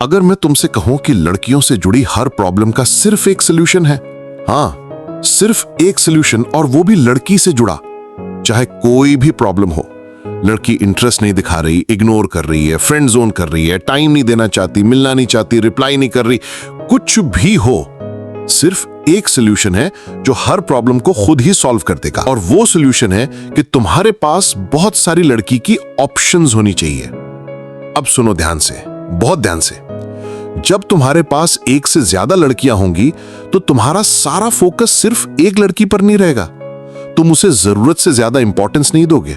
अगर मैं तुमसे कहूं कि लड़कियों से जुड़ी हर प्रॉब्लम का सिर्फ एक सोल्यूशन है, हाँ सिर्फ एक सोल्यूशन, और वो भी लड़की से जुड़ा, चाहे कोई भी प्रॉब्लम हो, लड़की इंटरेस्ट नहीं दिखा रही, इग्नोर कर रही है, फ्रेंड जोन कर रही है, टाइम नहीं देना चाहती, मिलना नहीं चाहती, रिप्लाई नहीं कर रही, कुछ भी हो, सिर्फ एक सोल्यूशन है जो हर प्रॉब्लम को खुद ही सॉल्व कर देगा। और वो सोल्यूशन है कि तुम्हारे पास बहुत सारी लड़की की ऑप्शंस होनी चाहिए। अब सुनो ध्यान से, बहुत ध्यान से। जब तुम्हारे पास एक से ज्यादा लड़कियां होंगी तो तुम्हारा सारा फोकस सिर्फ एक लड़की पर नहीं रहेगा। तुम उसे जरूरत से ज्यादा इंपॉर्टेंस नहीं दोगे,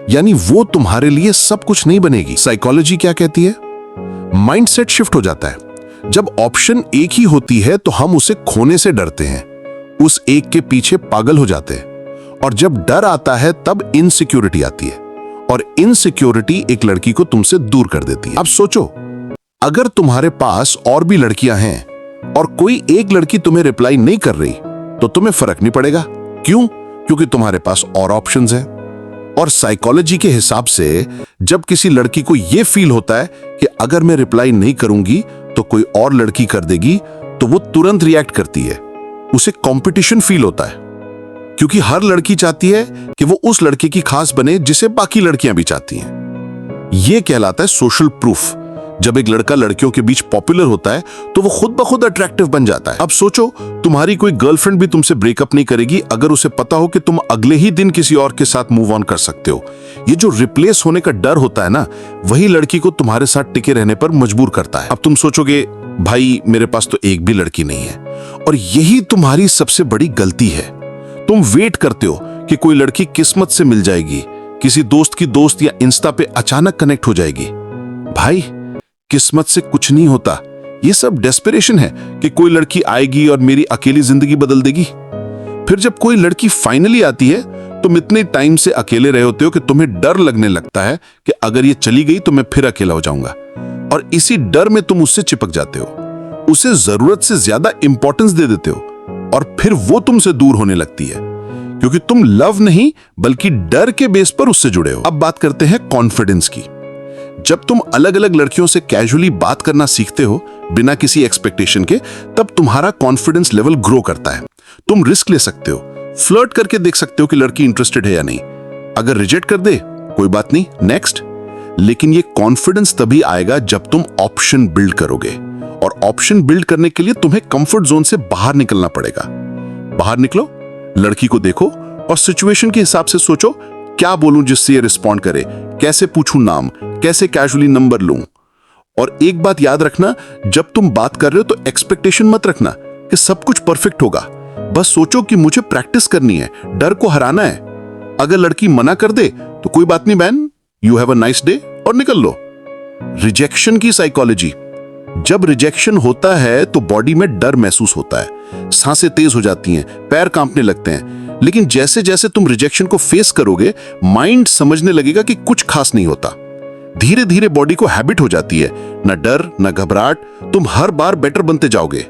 यानी वो तुम्हारे लिए सब कुछ नहीं बनेगी। साइकोलॉजी क्या कहती है? माइंडसेट शिफ्ट हो जाता है। जब ऑप्शन एक ही होती है तो हम उसे खोने से डरते हैं, उस एक के पीछे पागल हो जाते हैं, और जब डर आता है तब इनसिक्योरिटी आती है, और इनसिक्योरिटी एक लड़की को तुमसे दूर कर देती है। अब सोचो, अगर तुम्हारे पास और भी लड़कियां हैं और कोई एक लड़की तुम्हें रिप्लाई नहीं कर रही तो तुम्हें फर्क नहीं पड़ेगा। क्यों? क्योंकि तुम्हारे पास और ऑप्शंस हैं। और साइकोलॉजी के हिसाब से जब किसी लड़की को यह फील होता है कि अगर मैं रिप्लाई नहीं करूंगी तो कोई और लड़की कर देगी, तो वो तुरंत रिएक्ट करती है। उसे कंपटीशन फील होता है, क्योंकि हर लड़की चाहती है कि वो उस लड़के की खास बने जिसे बाकी लड़कियां भी चाहती हैं। यह कहलाता है सोशल प्रूफ। जब एक लड़का लड़कियों के बीच पॉपुलर होता है तो वो खुद ब खुद अट्रैक्टिव बन जाता है। अब सोचो, तुम्हारी कोई गर्लफ्रेंड भी तुमसे ब्रेकअप नहीं करेगी अगर उसे पता हो कि तुम अगले ही दिन किसी और के साथ मूव ऑन कर सकते हो। ये जो रिप्लेस होने का डर होता है ना, वही लड़की को तुम्हारे साथ टिके रहने पर मजबूर करता है। अब तुम सोचोगे, भाई मेरे पास तो एक भी लड़की नहीं है, और यही तुम्हारी सबसे बड़ी गलती है। तुम वेट करते हो कि कोई लड़की किस्मत से मिल जाएगी, किसी दोस्त की दोस्त या इंस्टा पे अचानक कनेक्ट हो जाएगी। भाई किस्मत से कुछ नहीं होता, ये सब डेस्परेशन है कि कोई लड़की आएगी और मेरी अकेली जिंदगी बदल देगी। फिर जब कोई लड़की फाइनली आती है, तुम इतने टाइम से अकेले रहे होते हो कि तुम्हें डर लगने लगता है कि अगर ये चली गई तो मैं फिर अकेला हो जाऊंगा, और इसी डर में तुम उससे चिपक जाते हो, उसे जरूरत से ज्यादा इंपॉर्टेंस दे देते हो, और फिर वो तुमसे दूर होने लगती है, क्योंकि तुम लव नहीं बल्कि डर के बेस पर उससे जुड़े हो। अब बात करते हैं कॉन्फिडेंस की। जब तुम अलग अलग लड़कियों से कैजुअली बात करना सीखते हो बिना किसी एक्सपेक्टेशन के, तब तुम्हारा कॉन्फिडेंस लेवल ग्रो करता है। तुम रिस्क ले सकते हो, फ्लर्ट करके देख सकते हो कि लड़की इंटरेस्टेड है या नहीं। अगर रिजेक्ट कर दे, कोई बात नहीं, नेक्स्ट। लेकिन ये कॉन्फिडेंस तभी आएगा जब तुम ऑप्शन बिल्ड करोगे, और ऑप्शन बिल्ड करने के लिए तुम्हें कंफर्ट जोन से बाहर निकलना पड़ेगा। बाहर निकलो, लड़की को देखो और सिचुएशन के हिसाब से सोचो, क्या बोलूं जिससे ये रिस्पॉन्ड करे, कैसे पूछूं नाम, कैसे कैजुअली नंबर लूं। और एक बात याद रखना, जब तुम बात कर रहे हो तो एक्सपेक्टेशन मत रखना कि सब कुछ परफेक्ट होगा। बस सोचो कि मुझे प्रैक्टिस करनी है, डर को हराना है। अगर लड़की मना कर दे तो कोई बात नहीं man, you have a nice day, और निकल लो। रिजेक्शन की साइकोलॉजी। जब रिजेक्शन होता है तो बॉडी में डर महसूस होता है, सांसें तेज हो जाती हैं, पैर कांपने लगते हैं। लेकिन जैसे जैसे तुम रिजेक्शन को फेस करोगे, माइंड समझने लगेगा कि कुछ खास नहीं होता। धीरे धीरे बॉडी को हैबिट हो जाती है, न डर न घबराहट, तुम हर बार बेटर बनते जाओगे।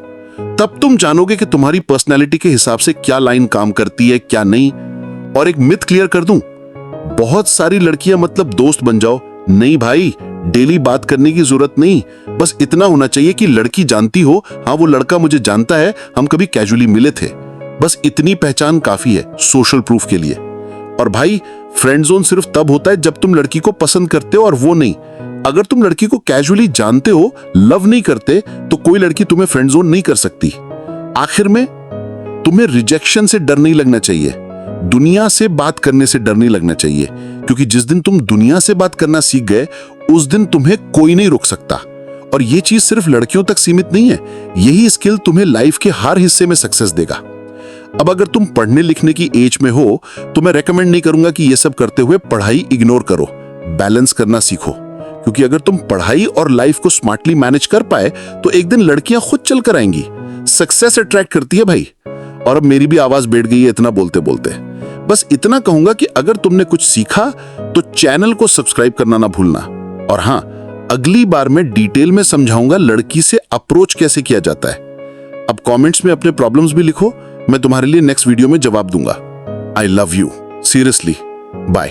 तब तुम जानोगे कि तुम्हारी पर्सनैलिटी के हिसाब से क्या लाइन काम करती है, क्या नहीं। और एक मिथ क्लियर कर दूं, बहुत सारी लड़कियां मतलब दोस्त बन जाओ। नहीं भाई, डेली बात करने की जरूरत नहीं, बस इतना होना चाहिए कि लड़की जानती हो, हाँ वो लड़का मुझे जानता है, हम कभी कैजुअली मिले थे। बस इतनी पहचान काफी है सोशल प्रूफ के लिए। और भाई, फ्रेंड जोन सिर्फ तब होता है जब तुम लड़की को पसंद करते हो और वो नहीं। अगर तुम लड़की को कैजुअली जानते हो, लव नहीं करते, तो कोई लड़की तुम्हें फ्रेंड जोन नहीं कर सकती। आखिर में तुम्हें रिजेक्शन से डर नहीं लगना चाहिए, दुनिया से बात करने से डर नहीं लगना चाहिए, क्योंकि जिस दिन तुम दुनिया से बात करना सीख गए, उस दिन तुम्हें कोई नहीं रोक सकता। और ये चीज सिर्फ लड़कियों तक सीमित नहीं है, यही स्किल तुम्हें लाइफ के हर हिस्से में सक्सेस देगा। अब अगर तुम पढ़ने लिखने की एज में हो तो मैं रेकमेंड नहीं करूंगा कि ये सब करते हुए पढ़ाई इग्नोर करो, बैलेंस करना सीखो। क्योंकि अगर तुम पढ़ाई और लाइफ को स्मार्टली मैनेज कर पाए तो एक दिन लड़कियां खुद चल कर आएंगी। सक्सेस अट्रैक्ट करती है भाई। और अब मेरी भी आवाज बैठ गई है इतना बोलते बोलते। बस इतना कहूंगा कि अगर तुमने कुछ सीखा तो चैनल को सब्सक्राइब करना ना भूलना। और हाँ, अगली बार मैं डिटेल में समझाऊंगा लड़की से अप्रोच कैसे किया जाता है। अब कमेंट्स में अपने प्रॉब्लम्स भी लिखो, मैं तुम्हारे लिए नेक्स्ट वीडियो में जवाब दूंगा। I love you, seriously, bye.